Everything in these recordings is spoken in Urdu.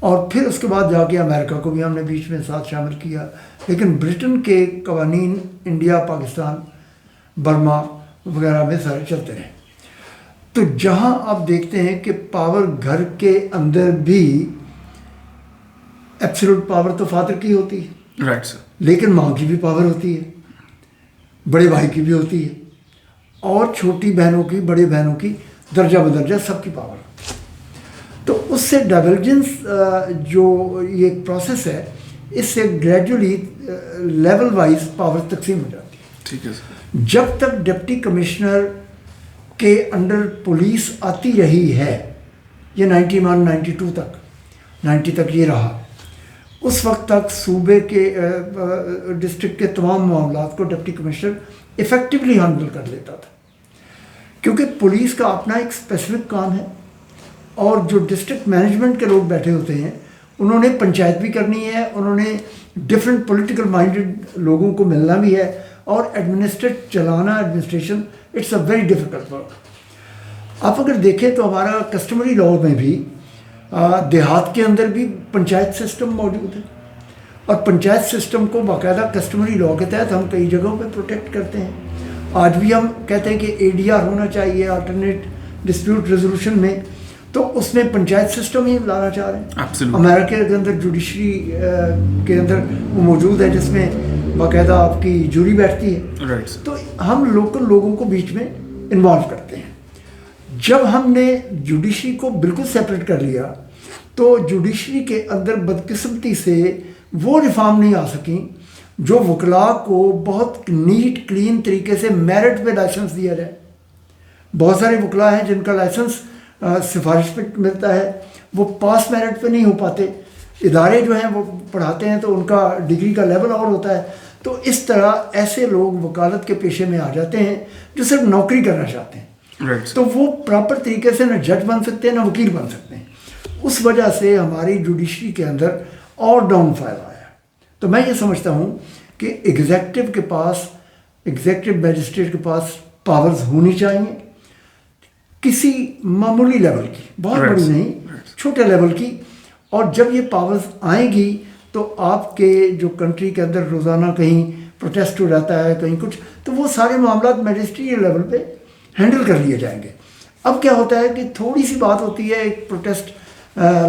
اور پھر اس کے بعد جا کے امریکہ کو بھی ہم نے بیچ میں ساتھ شامل کیا. لیکن برٹن کے قوانین انڈیا، پاکستان، برما وغیرہ میں سارے چلتے رہے. تو جہاں آپ دیکھتے ہیں کہ پاور گھر کے اندر بھی ایبسولوٹ پاور تو فادر کی ہوتی ہے، رائٹ سر، لیکن ماں کی بھی پاور ہوتی ہے، بڑے بھائی کی بھی ہوتی ہے، اور چھوٹی بہنوں کی، بڑے بہنوں کی، درجہ بدرجہ سب کی پاور ہوتی ہے. تو اس سے ڈائیورجنس جو یہ ایک پروسیس ہے، اس سے گریجولی لیول وائز پاور تقسیم ہو جاتی ہے. ٹھیک ہے سر. جب تک ڈپٹی کمشنر کے انڈر پولیس آتی رہی ہے، یہ 91 92 تک 90 تک یہ رہا، اس وقت تک صوبے کے ڈسٹرکٹ کے تمام معاملات کو ڈپٹی کمشنر ایفیکٹولی ہینڈل کر لیتا تھا، کیونکہ پولیس کا اپنا ایک اسپیسیفک کام ہے، اور جو ڈسٹرکٹ مینجمنٹ کے لوگ بیٹھے ہوتے ہیں انہوں نے پنچایت بھی کرنی ہے، انہوں نے ڈفرینٹ پولیٹیکل مائنڈڈ لوگوں کو ملنا بھی ہے، اور administration it's a very difficult work. آپ اگر دیکھیں تو ہمارا کسٹمری لاء میں بھی دیہات کے اندر بھی پنچایت سسٹم موجود ہے، اور پنچایت سسٹم کو باقاعدہ کسٹمری لاء کے تحت ہم کئی جگہوں پہ پروٹیکٹ کرتے ہیں. آج بھی ہم کہتے ہیں کہ ADR ہونا چاہیے، آلٹرنیٹ ڈسپیوٹ ریزولوشن میں، تو اس میں پنچایت سسٹم ہی لانا چاہ رہے ہیں. امریکہ کے اندر جوڈیشری کے اندر وہ موجود ہے، جس میں باقاعدہ آپ کی جوری بیٹھتی ہے. تو ہم لوکل لوگوں کو بیچ میں انوالو کرتے ہیں. جب ہم نے جوڈیشری کو بالکل سیپریٹ کر لیا تو جوڈیشری کے اندر بدقسمتی سے وہ ریفارم نہیں آ سکیں جو وکلاء کو بہت نیٹ کلین طریقے سے میرٹ پہ لائسنس دیا جائے. بہت سارے وکلاء ہیں جن کا لائسنس سفارش پہ ملتا ہے، وہ پاس میرٹ پہ نہیں ہو پاتے. ادارے جو ہیں وہ پڑھاتے ہیں تو ان کا ڈگری کا لیول اور ہوتا ہے. تو اس طرح ایسے لوگ وکالت کے پیشے میں آ جاتے ہیں جو صرف نوکری کرنا چاہتے ہیں. تو وہ پراپر طریقے سے نہ جج بن سکتے ہیں نہ وکیل بن سکتے ہیں. اس وجہ سے ہماری جوڈیشری کے اندر اور ڈاؤن فال آیا. تو میں یہ سمجھتا ہوں کہ ایگزیکٹو کے پاس، ایگزیکٹو میجسٹریٹ کے پاس پاورز ہونی چاہیے، کسی معمولی لیول کی، بہت بڑی نہیں، چھوٹے لیول کی. اور جب یہ پاورز آئیں گی تو آپ کے جو کنٹری کے اندر روزانہ کہیں پروٹیسٹ ہو جاتا ہے، کہیں کچھ، تو وہ سارے معاملات میجسٹریل لیول پہ ہینڈل کر لیے جائیں گے. اب کیا ہوتا ہے کہ تھوڑی سی بات ہوتی ہے، ایک پروٹیسٹ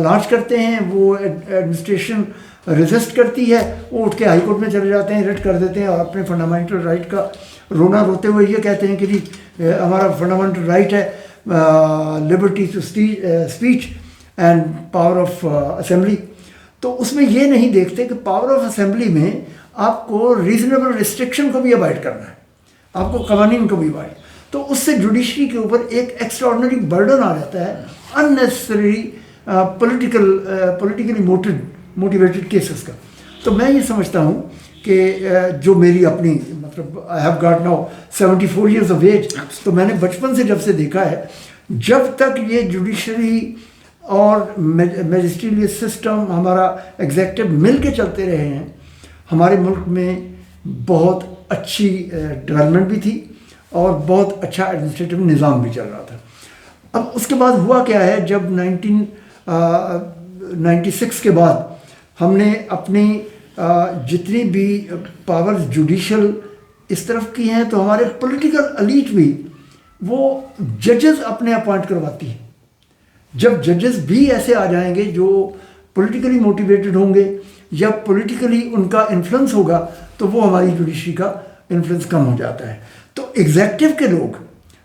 لانچ کرتے ہیں، وہ ایڈمنسٹریشن ریزسٹ کرتی ہے، وہ اٹھ کے ہائی کورٹ میں چلے جاتے ہیں، ریٹ کر دیتے ہیں، اور اپنے فنڈامنٹل رائٹ کا رونا روتے ہوئے یہ کہتے ہیں کہ جی ہمارا فنڈامنٹل رائٹ ہے liberty to speech and power of assembly. تو اس میں یہ نہیں دیکھتے کہ پاور آف اسمبلی میں آپ کو ریزنیبل ریسٹرکشن کو بھی ابائڈ کرنا ہے، آپ کو قوانین کو بھی ابائڈ. تو اس سے جوڈیشری کے اوپر ایک ایکسٹرا آرڈنری برڈن آ جاتا ہے اننیسسری پولیٹیکلی موٹیویٹڈ کیسز کا. تو میں یہ سمجھتا ہوں کہ جو میری اپنی مطلب I have got now 74 years of age, تو میں نے بچپن سے جب سے دیکھا ہے، جب تک یہ جوڈیشری اور میجسٹریل سسٹم ہمارا ایگزیکٹو مل کے چلتے رہے ہیں، ہمارے ملک میں بہت اچھی ڈیولپمنٹ بھی تھی اور بہت اچھا ایڈمنسٹریٹو نظام بھی چل رہا تھا. اب اس کے بعد ہوا کیا ہے، جب 1996 کے بعد ہم نے اپنی جتنی بھی پاورز جوڈیشل اس طرف کی ہیں، تو ہمارے پولیٹیکل ایلیٹ بھی وہ ججز اپنے اپوائنٹ کرواتی ہیں. جب ججز بھی ایسے آ جائیں گے جو پولیٹیکلی موٹیویٹڈ ہوں گے یا پولیٹیکلی ان کا انفلوئنس ہوگا، تو وہ ہماری جوڈیشری کا انفلوئنس کم ہو جاتا ہے. تو ایگزیکٹو کے لوگ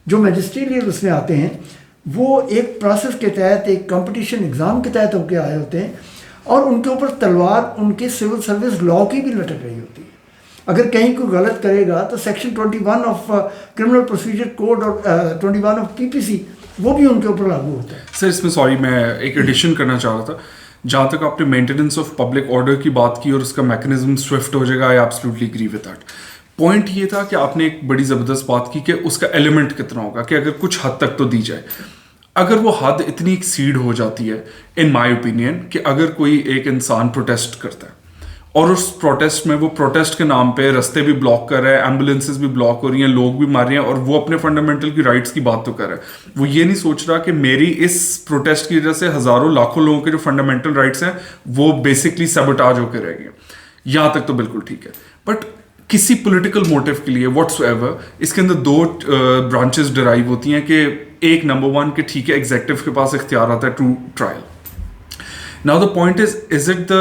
جو میجسٹریل اس میں آتے ہیں، وہ ایک پروسیس کے تحت، ایک کمپٹیشن ایگزام کے تحت ہو کے آئے ہوتے ہیں، اور ان کے اوپر تلوار ان کے سول سروس لاء کی بھی لٹک رہی ہوتی ہے. اگر کہیں کوئی غلط کرے گا تو section 21 of criminal procedure code اور 21 آف PPC وہ بھی ان کے اوپر لاگو ہوتا ہے. سر اس میں سوری میں ایک ایڈیشن کرنا چاہ رہا تھا. جہاں تک آپ نے مینٹیننس آف پبلک آرڈر کی بات کی اور اس کا میکنزم سوئفٹ ہو جائے گا، I absolutely agree with that. Point یہ تھا کہ آپ نے ایک بڑی زبردست بات کی کہ اس کا ایلیمنٹ کتنا ہوگا، کہ اگر کچھ حد تک تو دی جائے. اگر وہ حد اتنی ایکسیڈ ہو جاتی ہے، ان مائی اوپینین، کہ اگر کوئی ایک انسان پروٹیسٹ کرتا ہے اور اس پروٹیسٹ میں وہ پروٹیسٹ کے نام پہ رستے بھی بلاک کر رہا ہے, ایمبولینسز بھی بلاک ہو رہی ہیں, لوگ بھی مار رہے ہیں, اور وہ اپنے فنڈامنٹل کی رائٹس کی بات تو کر رہا ہے. وہ یہ نہیں سوچ رہا کہ میری اس پروٹیسٹ کی وجہ سے ہزاروں لاکھوں لوگوں کے جو فنڈامنٹل رائٹس ہیں وہ بیسکلی سیبوٹاج ہو کے رہ گئے. یہاں تک تو بالکل ٹھیک ہے, بٹ کسی پولیٹیکل موٹیو کے لیے واٹس ایور اس کے اندر دو برانچز ڈرائیو ہوتی ہیں کہ ایک نمبر ون کہ ٹھیک ہے ایگزیکٹو کے پاس اختیار آتا ہے to trial. Now the point is it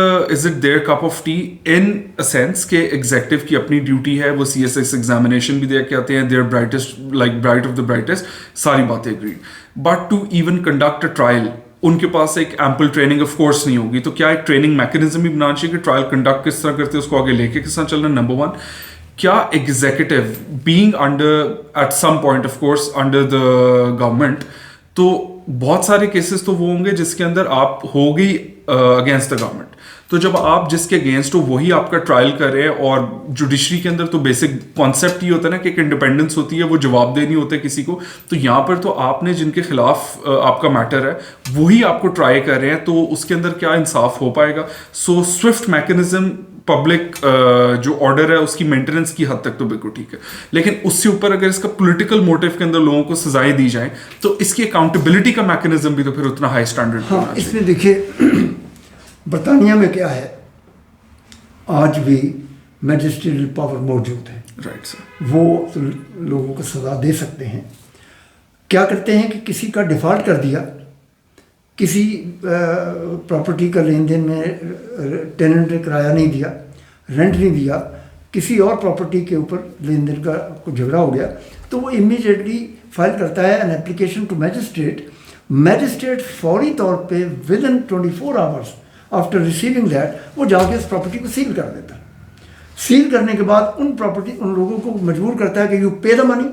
their cup of tea in a sense کہ ایگزیکٹو کی اپنی ڈیوٹی ہے, وہ CSS ایگزامینیشن بھی دے کے آتے ہیں, they are brightest like bright of the brightest, ساری باتیں agreed, but to even conduct a trial ان کے پاس ایک ایمپل ٹریننگ آف کورس نہیں ہوگی. تو کیا ایک ٹریننگ میکینزم بھی بنانا چاہیے کہ ٹرائل کنڈکٹ کس طرح کرتے ہیں, اس کو آگے لے کے کس طرح چلنا. نمبر ون, کیا executive being under at some point of course under the government, تو بہت سارے کیسز تو وہ ہوں گے جس کے اندر آپ ہوگی اگینسٹ دا گورنمنٹ. تو جب آپ جس کے اگینسٹ ہو وہی آپ کا ٹرائل کر رہے ہیں, اور جوڈیشری کے اندر تو بیسک کانسیپٹ یہ ہوتا ہے نا کہ ایک انڈیپینڈنس ہوتی ہے, وہ جواب دہ نہیں ہوتے کسی کو. تو یہاں پر تو آپ نے جن کے خلاف آپ کا میٹر ہے وہی آپ کو ٹرائی کر رہے ہیں, تو اس کے اندر کیا انصاف ہو پائے گا. سو سوئفٹ میکینزم پبلک جو آرڈر ہے اس کی مینٹیننس کی حد تک تو بالکل ٹھیک ہے, لیکن اس سے اوپر اگر اس کا پولیٹیکل موٹیو کے اندر لوگوں کو سزائیں دی جائیں تو اس کی اکاؤنٹیبلٹی کا میکینزم بھی تو پھر اتنا ہائی اسٹینڈرڈ ہاں. اس میں دیکھیے برطانیہ میں کیا ہے, آج بھی میجسٹریل پاور موجود ہے. Right sir. وہ لوگوں کو سزا دے سکتے ہیں. کیا کرتے ہیں کہ کسی کا ڈیفالٹ کر دیا, کسی پراپرٹی کا لین دین میں ٹیننٹ نے کرایہ نہیں دیا, رینٹ نہیں دیا, کسی اور پراپرٹی کے اوپر لین دین کا کوئی جھگڑا ہو گیا, تو وہ امیڈیٹلی فائل کرتا ہے an application to magistrate. Magistrate فوری طور پہ within 24 hours after receiving that وہ جا کے اس پراپرٹی کو سیل کر دیتا ہے. سیل کرنے کے بعد ان لوگوں کو مجبور کرتا ہے کہ یو پے دا منی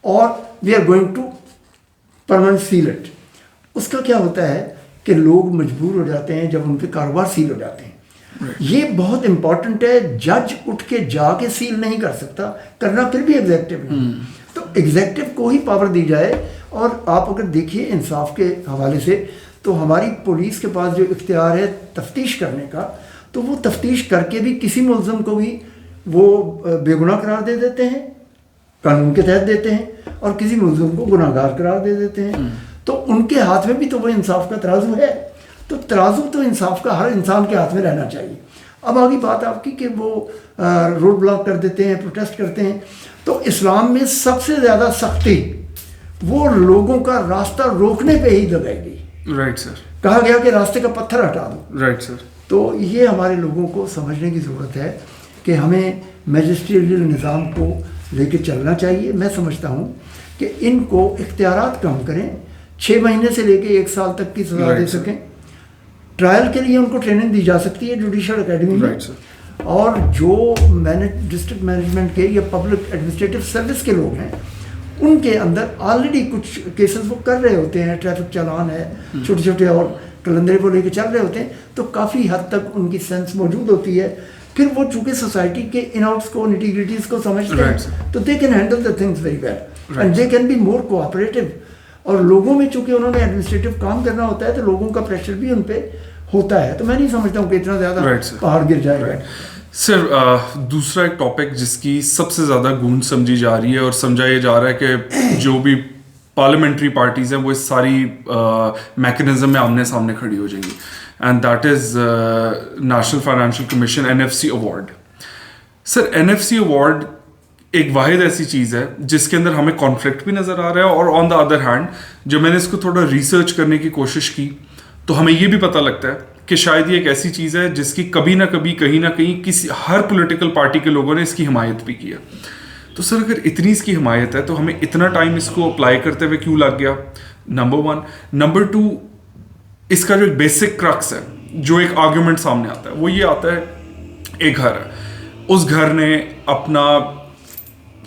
اور we are going to permanent seal it. اس کا کیا ہوتا ہے کہ لوگ مجبور ہو جاتے ہیں جب ان کے کاروبار سیل ہو جاتے ہیں. یہ بہت امپورٹنٹ ہے. جج اٹھ کے جا کے سیل نہیں کر سکتا, کرنا پھر بھی ایگزیکٹو نہیں. تو ایگزیکٹو کو ہی پاور دی جائے. اور آپ اگر دیکھیے انصاف کے حوالے سے تو ہماری پولیس کے پاس جو اختیار ہے تفتیش کرنے کا, تو وہ تفتیش کر کے بھی کسی ملزم کو بھی وہ بے گناہ قرار دے دیتے ہیں, قانون کے تحت دیتے ہیں, اور کسی ملزم کو گناہ گار قرار دے دیتے ہیں. تو ان کے ہاتھ میں بھی تو وہ انصاف کا ترازو ہے. تو ترازو تو انصاف کا ہر انسان کے ہاتھ میں رہنا چاہیے. اب آگی بات آپ کی کہ وہ روڈ بلاک کر دیتے ہیں, پروٹیسٹ کرتے ہیں. تو اسلام میں سب سے زیادہ سختی وہ لوگوں کا راستہ روکنے پہ ہی دبائی گئی. Right sir. کہا گیا کہ راستے کا پتھر ہٹا دو. Right sir. تو یہ ہمارے لوگوں کو سمجھنے کی ضرورت ہے کہ ہمیں میجسٹریل نظام کو لے کے چلنا چاہیے. میں سمجھتا ہوں کہ ان کو اختیارات کم کریں, 6 مہینے سے لے کے 1 سال تک کی سزا دے سکیں. ٹرائل کے لیے ان کو ٹریننگ دی جا سکتی ہے جوڈیشل اکیڈمی میں. اور جو ڈسٹرکٹ مینجمنٹ کے یا پبلک ایڈمنسٹریٹو سروس کے لوگ ہیں ان کے اندر آلریڈی کچھ کیسز وہ کر رہے ہوتے ہیں, ٹریفک چالان ہے, چھوٹے چھوٹے اور کلندرے کو لے کے چل رہے ہوتے ہیں, تو کافی حد تک ان کی سینس موجود ہوتی ہے. پھر وہ چونکہ سوسائٹی کے ان آؤٹس کو, نیٹی-گریٹیز کو سمجھتے ہیں, تو they can handle the things very well and they can be more cooperative. اور لوگوں میں چونکہ انہوں نے ایڈمنسٹریٹو کام کرنا ہوتا ہے تو لوگوں کا پریشر بھی ان پہ ہوتا ہے. تو میں نہیں سمجھتا ہوں کہ اتنا زیادہ پہاڑ گر جائے گا. سر دوسرا ایک ٹاپک جس کی سب سے زیادہ گونج سمجھی جا رہی ہے اور سمجھا یہ جا رہا ہے کہ جو بھی پارلیمنٹری پارٹیز ہیں وہ اس ساری میکینزم میں آمنے سامنے کھڑی ہو جائیں گی, and that is national financial commission NFC award. Sir NFC award ایک واحد ایسی چیز ہے جس کے اندر ہمیں کانفلکٹ بھی نظر آ رہا ہے, اور آن دا ادر ہینڈ جب میں نے اس کو تھوڑا ریسرچ کرنے کی کوشش کی تو ہمیں یہ بھی پتہ لگتا ہے کہ شاید یہ ایک ایسی چیز ہے جس کی کبھی نہ کبھی کہیں نہ کہیں کسی ہر پولیٹیکل پارٹی کے لوگوں نے اس کی حمایت بھی کی ہے. تو سر اگر اتنی اس کی حمایت ہے تو ہمیں اتنا ٹائم اس کو اپلائی کرتے ہوئے کیوں لگ گیا, نمبر 1. نمبر 2, اس کا جو ایک بیسک کرکس ہے, جو ایک آرگیومنٹ سامنے آتا ہے وہ یہ آتا ہے ایک گھر ہے, اس گھر نے اپنا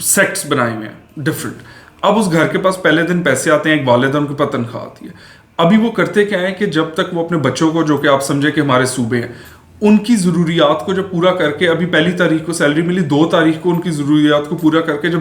سیکٹس بنائے ہوئے ہیں ڈفرینٹ. اب اس گھر کے پاس پہلے دن پیسے آتے ہیں, ایک والدہ ان کے پاس تنخواہ آتی ہے. ابھی وہ کرتے کیا ہیں کہ جب تک وہ اپنے بچوں کو, جو کہ آپ سمجھے کہ ہمارے صوبے ہیں, ان کی ضروریات کو جب پورا کر کے, ابھی 1 تاریخ کو سیلری ملی, 2 تاریخ کو ان کی ضروریات کو پورا کر کے جب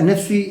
NFC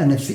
NFC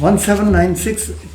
1796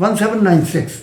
1796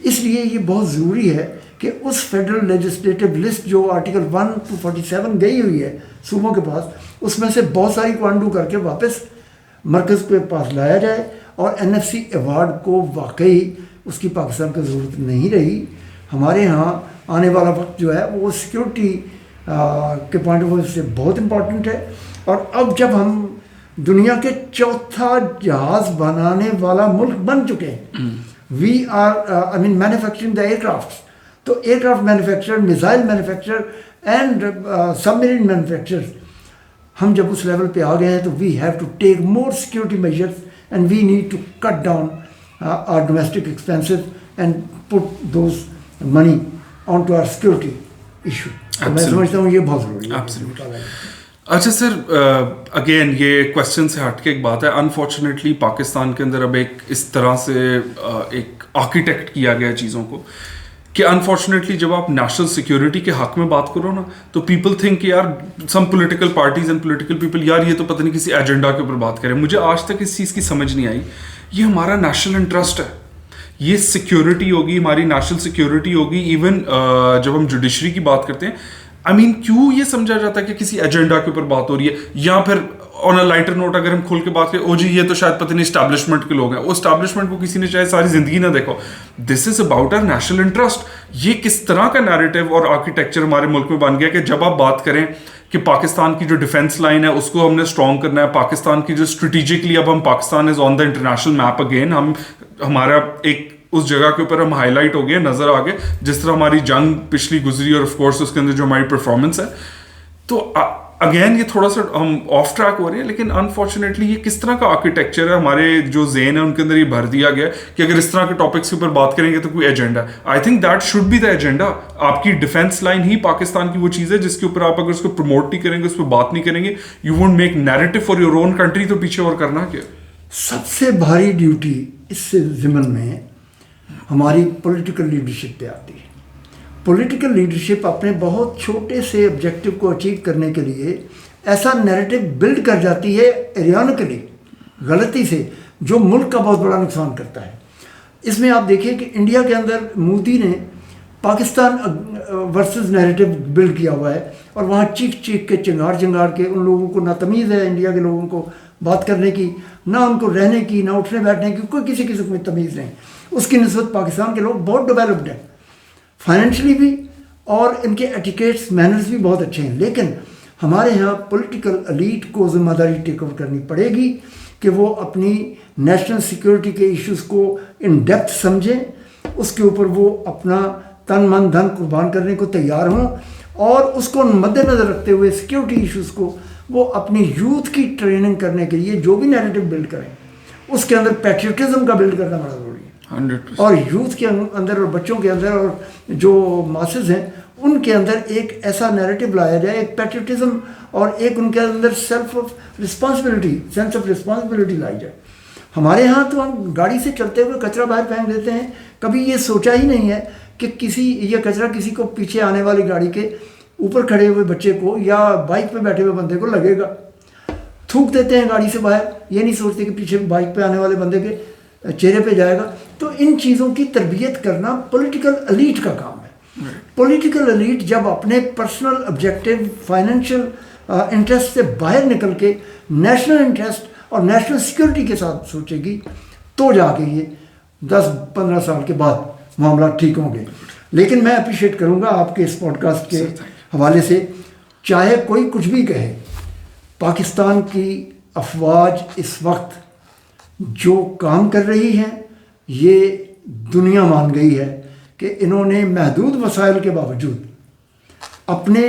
اس لیے یہ بہت ضروری ہے کہ اس فیڈرل لیجسلیٹو لسٹ جو آرٹیکل 1 to 47 گئی ہوئی ہے صوبوں کے پاس، اس میں سے بہت ساری کو انڈو کر کے واپس مرکز کے پاس لایا جائے، اور NFC ایوارڈ کو واقعی اس کی پاکستان کو ضرورت نہیں رہی. ہمارے ہاں آنے والا وقت جو ہے وہ سیکورٹی کے پوائنٹ آف ویو سے بہت امپورٹنٹ ہے. اور اب جب ہم دنیا کے چوتھا جہاز بنانے والا ملک بن چکے ہیں، we are manufacturing the aircraft, تو aircraft manufacturer, missile manufacturer and submarine manufacturer, ہم جب اس لیول پہ آ گئے ہیں تو we have to take more security measures and we need to cut down our domestic expenses and put those money on to our security issue. میں سمجھتا ہوں یہ بہت ضروری ہے. اچھا سر، اگین یہ کوشچن سے ہٹ کے ایک بات ہے، انفارچونیٹلی پاکستان کے اندر اب ایک اس طرح سے ایک آرکیٹیکٹ کیا گیا چیزوں کو کہ انفارچونیٹلی جب آپ نیشنل سیکورٹی کے حق میں بات کرو نا تو پیپل تھنک کہ یار some political parties and political people, یار یہ تو پتہ نہیں کسی ایجنڈا کے اوپر بات کریں. مجھے آج تک اس چیز کی سمجھ نہیں آئی. یہ ہمارا نیشنل انٹرسٹ ہے، یہ سیکورٹی ہوگی، ہماری نیشنل سیکورٹی ہوگی. ایون جب ہم جوڈیشری کی بات کرتے ہیں، کیوں یہ سمجھا جاتا ہے کہ کسی ایجنڈا کے اوپر بات ہو رہی ہے، یا پھر آن اے لائٹر نوٹ اگر ہم کھول کے بات کریں، او جی یہ تو شاید پتہ نہیں اسٹیبلشمنٹ کے لوگ ہیں، وہ اسٹیبلشمنٹ کو کسی نے چاہے ساری زندگی نہ دیکھو. This is about our national interest. یہ کس طرح کا نیریٹو اور آرکیٹیکچر ہمارے ملک میں بن گیا کہ جب آپ بات کریں کہ پاکستان کی جو ڈیفینس لائن ہے اس کو ہم نے اسٹرانگ کرنا ہے، پاکستان کی جو اسٹریٹجکلی اب ہم پاکستان از آن دا انٹرنیشنل میپ اگین، ہمارا ایک اس جگہ کے اوپر ہم ہائی لائٹ ہو گئے، نظر آ گئے، جس طرح ہماری جنگ پچھلی گزری اور آف کورس اس کے اندر جو ہماری پرفارمنس ہے. تو اگین یہ تھوڑا سا ہم آف ٹریک ہو رہے ہیں، لیکن انفارچونیٹلی یہ کس طرح کا آرکیٹیکچر ہے، ہمارے جو ذہن ہے ان کے اندر یہ بھر دیا گیا کہ اگر اس طرح کے ٹاپکس کے اوپر بات کریں گے تو کوئی ایجنڈا ہے. I think that should be the agenda. آپ کی ڈیفینس لائن ہی پاکستان کی وہ چیز ہے جس کے اوپر آپ اگر اس کو پروموٹ نہیں کریں گے، اس پہ بات نہیں کریں گے، you won't make narrative for your own country. تو پیچھے اور کرنا کیا؟ سب سے بھاری ڈیوٹی اس ضمن میں ہماری پولیٹیکل لیڈرشپ پہ آتی ہے. پولیٹیکل لیڈرشپ اپنے بہت چھوٹے سے آبجیکٹو کو اچیو کرنے کے لیے ایسا نیریٹو بلڈ کر جاتی ہے ایرانکلی، غلطی سے، جو ملک کا بہت بڑا نقصان کرتا ہے. اس میں آپ دیکھیں کہ انڈیا کے اندر مودی نے پاکستان ورسز نیریٹو بلڈ کیا ہوا ہے، اور وہاں چیخ چیخ کے چنگار کے ان لوگوں کو نہ تمیز ہے انڈیا کے لوگوں کو بات کرنے کی، نہ ان کو رہنے کی، نہ اٹھنے بیٹھنے کی، کوئی کسی قسم کی تمیز نہیں. اس کی نسبت پاکستان کے لوگ بہت ڈیولپڈ ہیں فائنینشلی بھی، اور ان کے ایٹیکیٹس مینرز بھی بہت اچھے ہیں. لیکن ہمارے یہاں پولیٹیکل ایلیٹ کو ذمہ داری ٹیک اوور کرنی پڑے گی کہ وہ اپنی نیشنل سیکورٹی کے ایشوز کو ان ڈیپتھ سمجھیں، اس کے اوپر وہ اپنا تن من دھن قربان کرنے کو تیار ہوں، اور اس کو مد نظر رکھتے ہوئے سیکورٹی ایشوز کو وہ اپنی یوتھ کی ٹریننگ کرنے کے لیے جو بھی نیریٹو بلڈ کریں، اس کے اندر پیٹریوٹزم کا بلڈ کرنا بڑا ضروری ہے. 100%. اور یوتھ کے اندر اور بچوں کے اندر اور جو ماسز ہیں ان کے اندر ایک ایسا نیریٹو لایا جائے، ایک پیٹریوٹزم اور ایک ان کے اندر سینس آف رسپانسبلٹی لائی جائے. ہمارے ہاں تو ہم گاڑی سے چلتے ہوئے کچرا باہر پھینک دیتے ہیں، کبھی یہ سوچا ہی نہیں ہے کہ یہ کچرا کسی کو پیچھے آنے والی گاڑی کے اوپر کھڑے ہوئے بچے کو یا بائک پہ بیٹھے ہوئے بندے کو لگے گا. تھوک دیتے ہیں گاڑی سے باہر، یہ نہیں سوچتے کہ پیچھے بائک پہ آنے والے بندے کے چہرے پہ جائے گا. تو ان چیزوں کی تربیت کرنا پولیٹیکل ایلیٹ کا کام ہے. پولیٹیکل ایلیٹ جب اپنے پرسنل آبجیکٹو فائنینشیل انٹرسٹ سے باہر نکل کے نیشنل انٹرسٹ اور نیشنل سیکورٹی کے ساتھ سوچے گی تو جا کے یہ 10-15 سال کے بعد معاملات ٹھیک ہوں گے. لیکن میں اپریشیٹ کروں گا آپ کے اس پوڈ کاسٹ کے حوالے سے، چاہے کوئی کچھ بھی کہے، پاکستان کی افواج اس وقت جو کام کر رہی ہیں یہ دنیا مان گئی ہے کہ انہوں نے محدود وسائل کے باوجود اپنے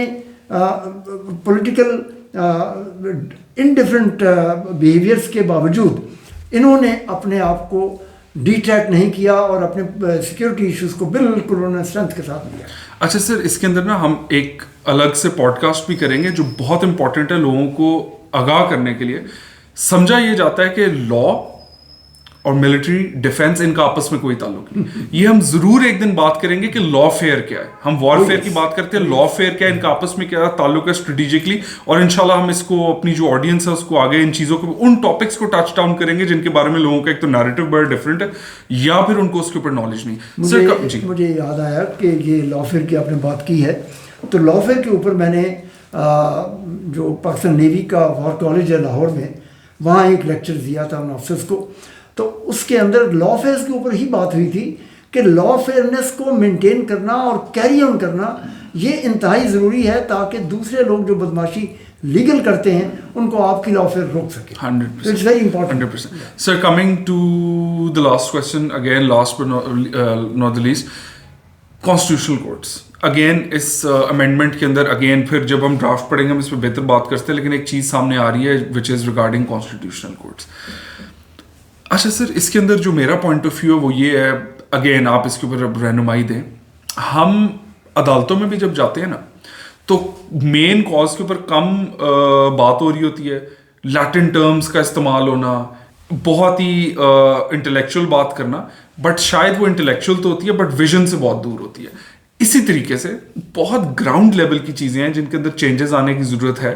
پولیٹیکل انڈیفرنٹ بیہیویئرس کے باوجود انہوں نے اپنے آپ کو ڈیٹریکٹ نہیں کیا اور اپنے سیکورٹی ایشوز کو بالکل انہوں نے اسٹرینتھ کے ساتھ لیا. اچھا سر، اس کے اندر نا ہم ایک الگ سے پوڈ کاسٹ بھی کریں گے جو بہت امپورٹنٹ ہے لوگوں کو آگاہ کرنے کے لیے. سمجھا یہ جاتا ہے کہ لا اور ملٹری ڈیفینس ان کا آپس میں کوئی تعلق نہیں. یہ ہم ضرور ایک دن بات کریں گے کہ لا فیئر کیا ہے. ہم وار فیئر کی بات کرتے ہیں, لا فیئر کیا ہے, ان کا آپس میں کیا تعلق ہے اسٹریٹجکلی, اور انشاءاللہ ہم اس کو اپنی جو آڈینس ہے اس کو آگے ان چیزوں کو, ان ٹاپکس کو ٹچ ڈاؤن کریں گے جن کے بارے میں لوگوں کا ایک تو نیریٹو بڑا ڈفرینٹ ہے یا پھر ان کو اس کے اوپر نالج نہیں. مجھے یاد آیا کہ یہ لا فیئر کی آپ نے بات کی ہے, تو لا فیئر کے اوپر میں نے جو پاکستان نیوی کا وار کالج ہے لاہور میں, وہاں ایک لیکچر دیا تھا ان آفسرس کو. تو اس کے اندر لا فیئرس کے اوپر ہی بات ہوئی تھی کہ لا فیئرنیس کو مینٹین کرنا اور کیری آن کرنا یہ انتہائی ضروری ہے تاکہ دوسرے لوگ جو بدماشی لیگل کرتے ہیں ان کو آپ کی لا فیئر روک سکے. 100%. Sir, coming to the last question, again, last but not the least, constitutional courts. Again اس امینڈمنٹ کے اندر اگین پھر جب ہم ڈرافٹ پڑھیں گے ہم اس پہ بہتر بات کرتے ہیں, لیکن ایک چیز سامنے آ رہی ہے وچ از ریگارڈنگ کانسٹیٹیوشنل کورٹس. اچھا سر, اس کے اندر جو میرا پوائنٹ آف ویو ہے وہ یہ ہے, اگین آپ اس کے اوپر رہنمائی دیں. ہم عدالتوں میں بھی جب جاتے ہیں نا تو مین کاز کے اوپر کم بات ہو رہی ہوتی ہے, لیٹن ٹرمز کا استعمال ہونا, بہت ہی انٹلیکچوئل بات کرنا, بٹ شاید وہ انٹلیکچوئل تو ہوتی ہے بٹ ویژن سے بہت دور ہوتی ہے. اسی طریقے سے بہت گراؤنڈ لیول کی چیزیں ہیں جن کے اندر چینجز آنے کی ضرورت ہے.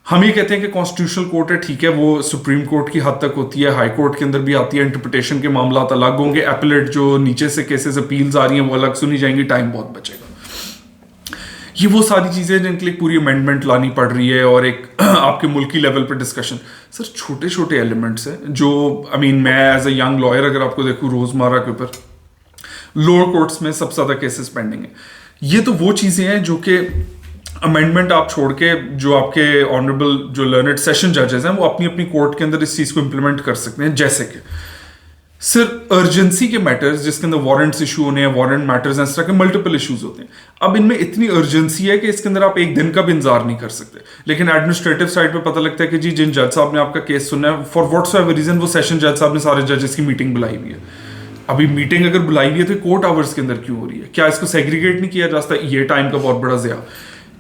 ہم یہ کہتے ہیں کہ کانسٹیٹیوشنل کورٹ ہے, ٹھیک ہے, وہ سپریم کورٹ کی حد تک ہوتی ہے, ہائی کورٹ کے اندر بھی آتی ہے, انٹرپریٹیشن کے معاملات الگ ہوں گے, ایپلیٹ جو نیچے سے کیسز اپیلز آ رہی ہیں وہ الگ سنی جائیں گی, ٹائم بہت بچے گا. یہ وہ ساری چیزیں جن کے لیے پوری امینڈمنٹ لانی پڑ رہی ہے اور ایک آپ کے ملکی لیول پہ ڈسکشن. سر چھوٹے چھوٹے ایلیمنٹس ہیں جو میں ایز اے ینگ لائر اگر آپ کو دیکھوں روزمرہ کے اوپر لوور کورٹس میں سب سے زیادہ کیسز پینڈنگ ہیں. یہ تو وہ چیزیں ہیں جو کہ امینڈمنٹ آپ چھوڑ کے جو آپ کے آنریبل جو لرنڈ سیشن ججز ہیں وہ اپنی اپنی کورٹ کے اندر اس چیز کو امپلیمنٹ کر سکتے ہیں. جیسے کہ سر ارجنسی کے میٹرز جس کے اندر وارنٹس ایشو ہونے ہیں, وارنٹ میٹرز ہیں, اس طرح کے ملٹیپل ایشوز ہوتے ہیں. اب ان میں اتنی ارجنسی ہے کہ اس کے اندر آپ ایک دن کا بھی انتظار نہیں کر سکتے, لیکن ایڈمنسٹریٹو سائڈ پہ پتہ لگتا ہے کہ جی جن جج صاحب نے آپ کا کیس سننا ہے فار واٹس ایور ریزن, وہ سیشن جج صاحب نے سارے ججز کی میٹنگ بلائی ہوئی ہے. ابھی میٹنگ اگر بلائی ہوئی ہے تو کورٹ آورس کے اندر کیوں ہو رہی ہے؟ کیا اس کو سیگریگیٹ نہیں کیا جا سکتا؟ یہ ٹائم کا بہت بڑا ضیاع.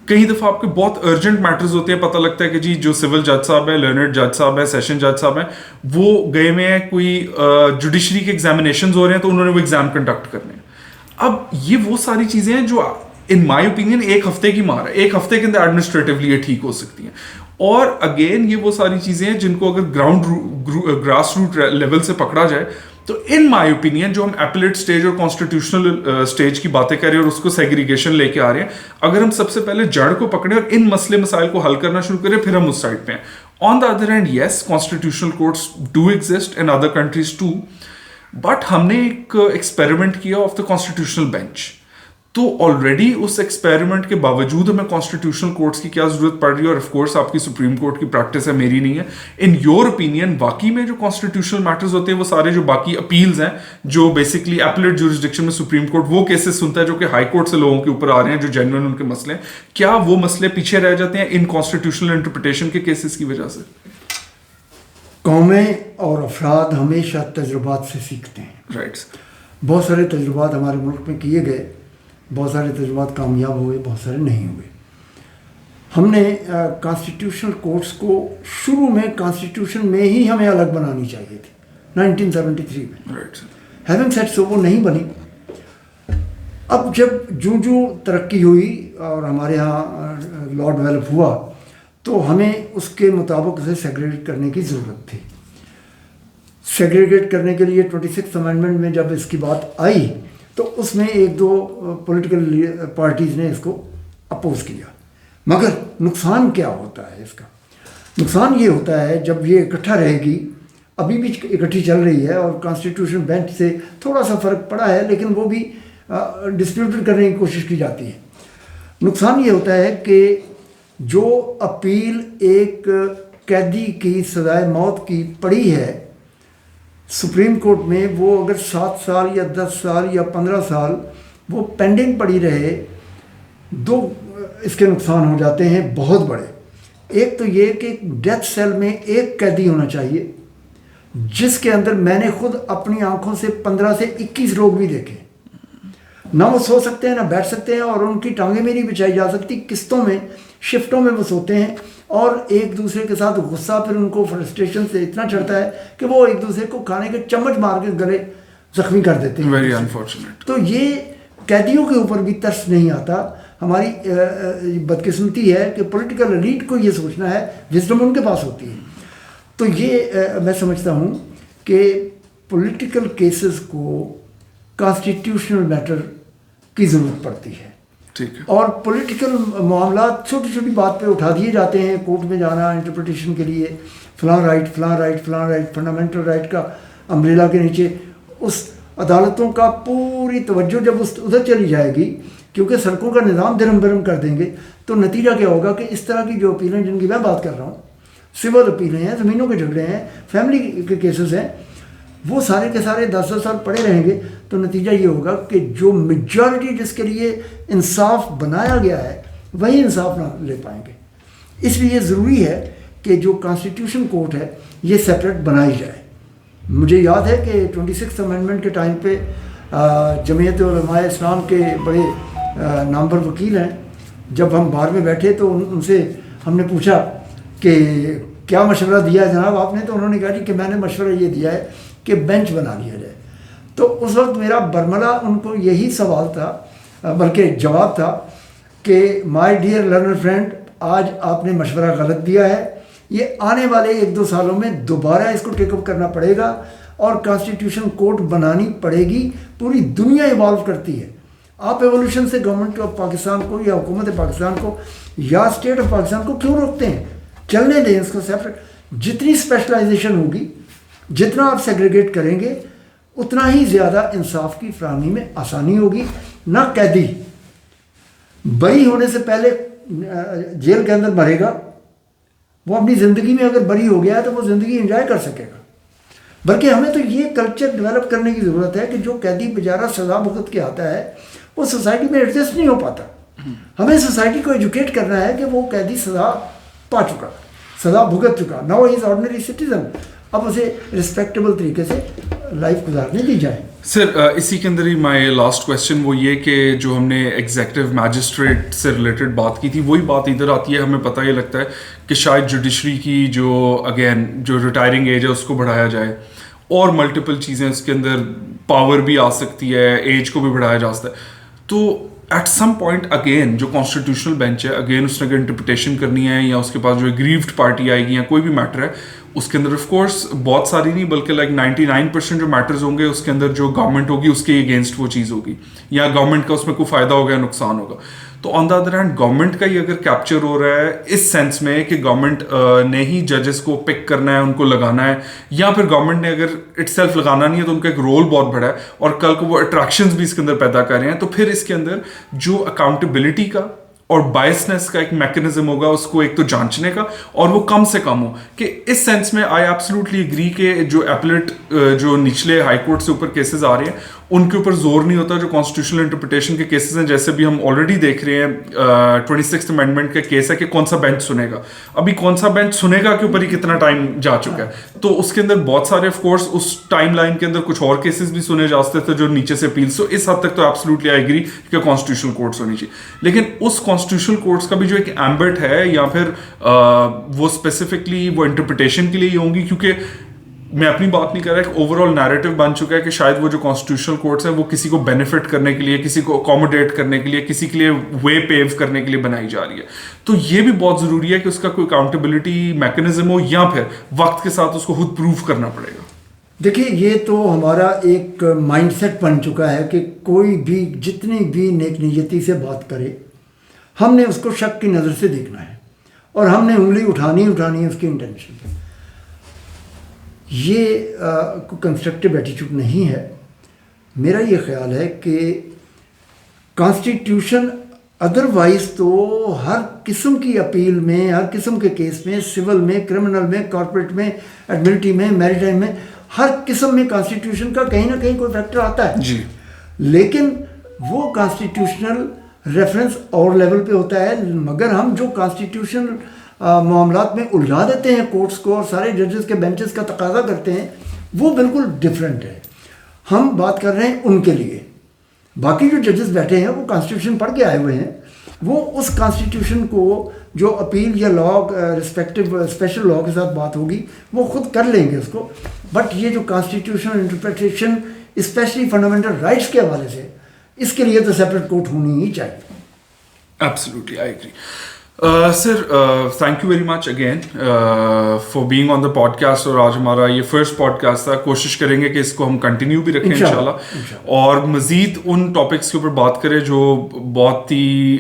کئی دفعہ آپ کے بہت ارجنٹ میٹرز ہوتے ہیں, پتہ لگتا ہے کہ جی جو سول جج صاحب ہے, لرنڈ جج صاحب ہے, سیشن جج صاحب ہیں, وہ گئے میں ہیں کوئی جوڈیشری کے ایگزامینیشنز ہو رہے ہیں تو انہوں نے وہ ایگزام کنڈکٹ کرنے ہیں. اب یہ وہ ساری چیزیں ہیں جو ان مائی اوپینین ایک ہفتے کی مار ہے, ایک ہفتے کے اندر ایڈمنسٹریٹولی یہ ٹھیک ہو سکتی ہیں. اور اگین یہ وہ ساری چیزیں ہیں جن کو اگر گراس روٹ لیول سے پکڑا جائے تو ان مائی اوپینین جو ہم ایپلیٹ اسٹیج اور کانسٹیٹیوشنل اسٹیج کی باتیں کر رہے ہیں اور اس کو سیگریگیشن لے کے آ رہے ہیں, اگر ہم سب سے پہلے جڑ کو پکڑیں اور ان مسئلے مسائل کو حل کرنا شروع کریں پھر ہم اس سائڈ پہ ہیں. On the other hand yes, constitutional courts do exist in other countries too, but ہم نے ایک ایکسپیریمنٹ کیا آف دا کانسٹیٹیوشنل بینچ. تو آلریڈی اس ایکسپیریمنٹ کے باوجود ہمیں کانسٹیٹیوشنل کورٹس کی کیا ضرورت پڑ رہی ہے, اور آف کورس آپ کی سپریم کورٹ کی پریکٹس ہے, میری نہیں ہے. ان یور اوپینین واقعی میں جو کانسٹیٹیوشنل میٹرز ہوتے ہیں وہ سارے جو باقی اپیلز ہیں جو بیسکلی ایپلیٹ جورسڈکشن میں سپریم کورٹ وہ کیسز سنتا ہے جو کہ ہائی کورٹ سے لوگوں کے اوپر آ رہے ہیں جو جینوئن ان کے مسئلے ہیں, کیا وہ مسئلے پیچھے رہ جاتے ہیں ان کانسٹیٹیوشنل انٹرپریٹیشن کے کیسز کی وجہ سے؟ قومیں اور افراد ہمیشہ تجربات سے سیکھتے ہیں. رائٹ. بہت سارے تجربات ہمارے ملک میں کیے گئے, بہت سارے تجربات کامیاب ہوئے, بہت سارے نہیں ہوئے. ہم نے کانسٹیٹیوشنل کورٹس کو شروع میں کانسٹیٹیوشن میں ہی ہمیں الگ بنانی چاہیے تھی 1973 میں. ہیون سیٹ سو وہ نہیں بنی. اب جب جو ترقی ہوئی اور ہمارے ہاں لا ڈیولپ ہوا تو ہمیں اس کے مطابق اسے سیگریگیٹ کرنے کی ضرورت تھی. سیگریگیٹ کرنے کے لیے 26 امینڈمنٹ میں جب اس کی بات آئی تو اس میں ایک دو پولیٹیکل پارٹیز نے اس کو اپوز کیا. مگر نقصان کیا ہوتا ہے اس کا؟ نقصان یہ ہوتا ہے جب یہ اکٹھا رہے گی, ابھی بھی اکٹھی چل رہی ہے اور کانسٹیٹیوشن بینچ سے تھوڑا سا فرق پڑا ہے لیکن وہ بھی ڈسپیوٹڈ کرنے کی کوشش کی جاتی ہے. نقصان یہ ہوتا ہے کہ جو اپیل ایک قیدی کی سزائے موت کی پڑی ہے سپریم کورٹ میں, وہ اگر 7 سال یا 10 سال یا 15 سال وہ پینڈنگ پڑی رہے, دو اس کے نقصان ہو جاتے ہیں بہت بڑے. ایک تو یہ کہ ڈیتھ سیل میں ایک قیدی ہونا چاہیے جس کے اندر میں نے خود اپنی آنکھوں سے 15 سے 21 لوگ بھی دیکھے. نہ وہ سو سکتے ہیں نہ بیٹھ سکتے ہیں، اور ان کی ٹانگیں بھی نہیں بچھائی جا سکتی، قسطوں میں شفٹوں میں وہ سوتے ہیں، اور ایک دوسرے کے ساتھ غصہ پھر ان کو فرسٹریشن سے اتنا چڑھتا ہے کہ وہ ایک دوسرے کو کھانے کے چمچ مار کے گلے زخمی کر دیتے ہیں. Very unfortunate. تو یہ قیدیوں کے اوپر بھی ترس نہیں آتا. ہماری بدقسمتی ہے کہ پولیٹیکل ایلیٹ کو یہ سوچنا ہے، وزڈم ان کے پاس ہوتی ہے. تو یہ میں سمجھتا ہوں کہ پولیٹیکل کیسز کو کانسٹیٹیوشنل میٹر کی ضرورت پڑتی ہے. ٹھیک ہے. اور پولیٹیکل معاملات چھوٹی چھوٹی بات پہ اٹھا دیے جاتے ہیں، کورٹ میں جانا انٹرپریٹیشن کے لیے، فلاں رائٹ فلاں رائٹ فلاں رائٹ، فنڈامنٹل رائٹ کا امبریلا کے نیچے اس عدالتوں کا پوری توجہ جب ادھر چلی جائے گی، کیونکہ سڑکوں کا نظام درہم برہم کر دیں گے، تو نتیجہ کیا ہوگا کہ اس طرح کی جو اپیلیں جن کی میں بات کر رہا ہوں، سول اپیلیں ہیں، زمینوں کے جھگڑے ہیں، فیملی کے کیسز ہیں، وہ سارے کے سارے 10 سال پڑے رہیں گے. تو نتیجہ یہ ہوگا کہ جو میجورٹی جس کے لیے انصاف بنایا گیا ہے وہی انصاف نہ لے پائیں گے. اس لیے ضروری ہے کہ جو کانسٹیٹیوشن کورٹ ہے یہ سیپریٹ بنائی جائے. مجھے یاد ہے کہ 26 امینڈمنٹ کے ٹائم پہ جمعیت علماء اسلام کے بڑے نامور وکیل ہیں، جب ہم بار میں بیٹھے تو ان سے ہم نے پوچھا کہ کیا مشورہ دیا ہے جناب آپ نے، تو انہوں نے کہا جی کہ میں نے مشورہ یہ دیا ہے کہ بینچ بنا لیا جائے. تو اس وقت میرا برملا ان کو یہی سوال تھا، بلکہ جواب تھا کہ مائی ڈیئر لرنر فرینڈ، آج آپ نے مشورہ غلط دیا ہے، یہ آنے والے 1-2 سالوں میں دوبارہ اس کو ٹیک اپ کرنا پڑے گا اور کانسٹیٹیوشن کورٹ بنانی پڑے گی. پوری دنیا ایوالو کرتی ہے. آپ ایوولوشن سے گورنمنٹ آف پاکستان کو یا حکومت پاکستان کو یا اسٹیٹ آف پاکستان کو کیوں روکتے ہیں؟ چلنے دیں اس کو سیپریٹ. جتنی اسپیشلائزیشن ہوگی، جتنا آپ سیگریگیٹ کریں گے، اتنا ہی زیادہ انصاف کی فراہمی میں آسانی ہوگی. نہ قیدی بری ہونے سے پہلے جیل کے اندر مرے گا، وہ اپنی زندگی میں اگر بری ہو گیا ہے تو وہ زندگی انجوائے کر سکے گا. بلکہ ہمیں تو یہ کلچر ڈیولپ کرنے کی ضرورت ہے کہ جو قیدی بیچارہ سزا بھگت کے آتا ہے وہ سوسائٹی میں ایڈجسٹ نہیں ہو پاتا. ہمیں سوسائٹی کو ایجوکیٹ کرنا ہے کہ وہ قیدی سزا پا چکا، سزا بھگت چکا، now he is ordinary citizen, اب اسے رسپیکٹیبل طریقے سے لائف گزارنے دی جائے. سر اسی کے اندر ہی مائی لاسٹ کویسچن وہ یہ کہ جو ہم نے ایگزیکٹو میجسٹریٹ سے ریلیٹڈ بات کی تھی، وہی بات ادھر آتی ہے. ہمیں پتہ یہ لگتا ہے کہ شاید جوڈیشری کی جو اگین جو ریٹائرنگ ایج ہے اس کو بڑھایا جائے، اور ملٹیپل چیزیں اس کے اندر، پاور بھی آ سکتی ہے، ایج کو بھی بڑھایا جا سکتا ہے. تو ایٹ سم پوائنٹ اگین جو کانسٹیٹیوشنل بینچ ہے، اگین اس نے اگر انٹرپریٹیشن کرنی ہے، یا اس کے پاس جو اگریوڈ پارٹی آئے گی یا کوئی بھی میٹر ہے، اس کے اندر آف کورس بہت ساری نہیں بلکہ لائک 99% جو میٹرز ہوں گے اس کے اندر جو گورنمنٹ ہوگی اس کے اگینسٹ وہ چیز ہوگی، یا گورنمنٹ کا اس میں کوئی فائدہ ہوگا یا نقصان ہوگا. تو آن دا ادر ہینڈ گورنمنٹ کا ہی اگر کیپچر ہو رہا ہے اس سینس میں کہ گورنمنٹ نے ہی ججز کو پک کرنا ہے، ان کو لگانا ہے، یا پھر گورنمنٹ نے اگر اٹ سیلف لگانا نہیں ہے تو ان کا ایک رول بہت بڑا ہے، اور کل کو وہ اٹریکشنز بھی اس کے اندر پیدا کر رہے ہیں. تو پھر اس کے اندر جو اکاؤنٹیبلٹی کا اور بائسنس کا ایک میکنزم ہوگا اس کو ایک تو جانچنے کا، اور وہ کم سے کم ہو. کہ اس سینس میں آئی ایبسلیوٹلی اگری کہ جو ایپلیٹ جو نچلے ہائی کورٹ سے اوپر کیسز آ رہے ہیں ان کے اوپر زور نہیں ہوتا. جو کانسٹیٹیوشنل انٹرپریٹیشن کے کیسز ہیں، جیسے بھی ہم آلریڈی دیکھ رہے ہیں 26 امینڈمنٹ کا کیس ہے کہ کون سا بینچ سنے گا، ابھی کون سا بینچ سنے گا کے اوپر ہی کتنا ٹائم جا چکا ہے. تو اس کے اندر بہت سارے آف کورس اس ٹائم لائن کے اندر کچھ اور کیسز بھی سنے جا سکتے تھے جو نیچے سے اپیل. سو اس حد تک تو ایبسلیوٹلی آئی ایگری کہ کانسٹیٹیوشنل کورٹس ہونی چاہیے. لیکن اس کانسٹیٹیوشنل کورٹس کا بھی جو ایک ایمبٹ ہے، یا پھر وہ اسپیسیفکلی وہ انٹرپریٹیشن کے لیے ہی ہوں گی، کیونکہ میں اپنی بات نہیں کر رہا، ایک اوور آل نیریٹو بن چکا ہے کہ شاید وہ جو کانسٹیٹیوشنل کورٹس ہیں وہ کسی کو بینیفٹ کرنے کے لیے، کسی کو اکوموڈیٹ کرنے کے لیے، کسی کے لیے وے پیو کرنے کے لیے بنائی جا رہی ہے. تو یہ بھی بہت ضروری ہے کہ اس کا کوئی اکاؤنٹیبلٹی میکنزم ہو، یا پھر وقت کے ساتھ اس کو خود پروف کرنا پڑے گا. دیکھیے یہ تو ہمارا ایک مائنڈ سیٹ بن چکا ہے کہ کوئی بھی جتنی بھی نیک نیتی سے بات کرے ہم نے اس کو شک کی نظر سے دیکھنا ہے، اور ہم نے انگلی اٹھانی ہے اس کی انٹینشن پہ. یہ کوئی کنسٹرکٹیو ایٹیچیوڈ نہیں ہے. میرا یہ خیال ہے کہ کانسٹیٹیوشن ادروائز تو ہر قسم کی اپیل میں، ہر قسم کے کیس میں، سول میں، کرمنل میں، کارپوریٹ میں، ایڈمنسٹریٹو میں، میریٹائم میں، ہر قسم میں کانسٹیٹیوشن کا کہیں نہ کہیں کوئی فیکٹر آتا ہے. جی. لیکن وہ کانسٹیٹیوشنل ریفرنس اور لیول پہ ہوتا ہے. مگر ہم جو کانسٹیٹیوشنل معاملات میں الجھا دیتے ہیں کورٹس کو اور سارے ججز کے بینچز کا تقاضا کرتے ہیں، وہ بالکل ڈفرینٹ ہے. ہم بات کر رہے ہیں ان کے لیے، باقی جو ججز بیٹھے ہیں وہ کانسٹیٹیوشن پڑھ کے آئے ہوئے ہیں, وہ اس کانسٹیٹیوشن کو جو اپیل یا لا رسپیکٹو اسپیشل لا کے ساتھ بات ہوگی وہ خود کر لیں گے اس کو. بٹ یہ جو constitutional interpretation especially fundamental rights کے حوالے سے, اس کے لیے تو سیپریٹ کورٹ ہونی ہی چاہیے. Absolutely, I agree. Sir, thank you very much again for being on the podcast. اور آج ہمارا یہ فرسٹ پوڈ کاسٹ تھا. کوشش کریں گے کہ اس کو ہم کنٹینیو بھی رکھیں انشاءاللہ, اور مزید ان ٹاپکس کے اوپر بات کریں جو بہت ہی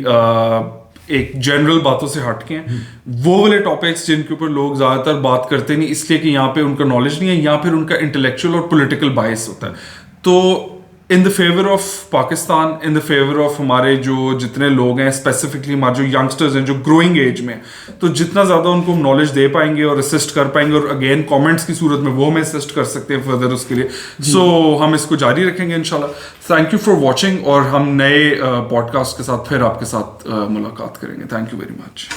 ایک جنرل باتوں سے ہٹ کے ہیں, وہ والے ٹاپکس جن کے اوپر لوگ زیادہ تر بات کرتے نہیں, اس لیے کہ یہاں پہ ان کا نالج نہیں ہے یا پھر ان کا انٹلیکچوئل اور پولیٹیکل بائس ہوتا ہے. تو in the favour of Pakistan, in the favour of ہمارے جو جتنے لوگ ہیں, اسپیسیفکلی ہمارے جو ینگسٹرز ہیں جو گروئنگ ایج میں, تو جتنا زیادہ ان کو ہم نالج دے پائیں گے اور اسسٹ کر پائیں گے, اور اگین کامنٹس کی صورت میں وہ ہمیں اسسٹ کر سکتے ہیں فردر اس کے لیے, سو ہم اس کو جاری رکھیں گے انشاءاللہ. تھینک یو فار واچنگ, اور ہم نئے پوڈ کاسٹ کے ساتھ پھر آپ کے ساتھ ملاقات کریں گے. Thank you very much.